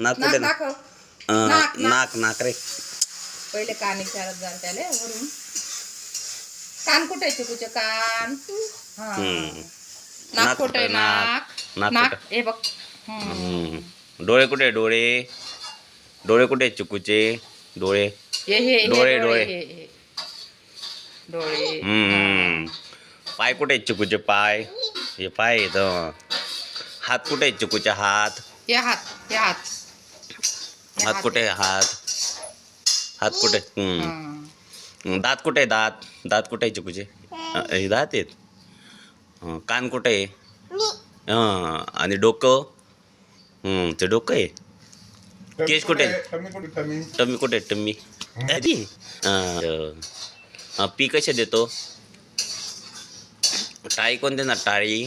नाक कुठे नाक दाखव. नाक नाक रे. पहिले कान विचारत जा त्याला वरून. कान कुठे आहे चिकूचे कान? हा. नाक कुठे आहे? नाक नाक नाक कुठं? हे बघ. डोळे कुठे? डोळे डोळे कुठे चिकूचे? डोळे हे डोळे डोळे डोळे. हे डोळे. पाय कुठे चिकूचे पाय? हे पाय इथं. हात कुठे चिकूचे हात? हे हात हे हात. हात कुठे? हात हात कुठे? दात कुठे? दात दात कुठे चिकूचे? हे दात आहेत. कान कुठे? आणि डोकं ते डोकं आहे. केस कुठे? टम्मी कुठे? टम्मी पी कशा देतो? टाळी कोण देणार? टाळी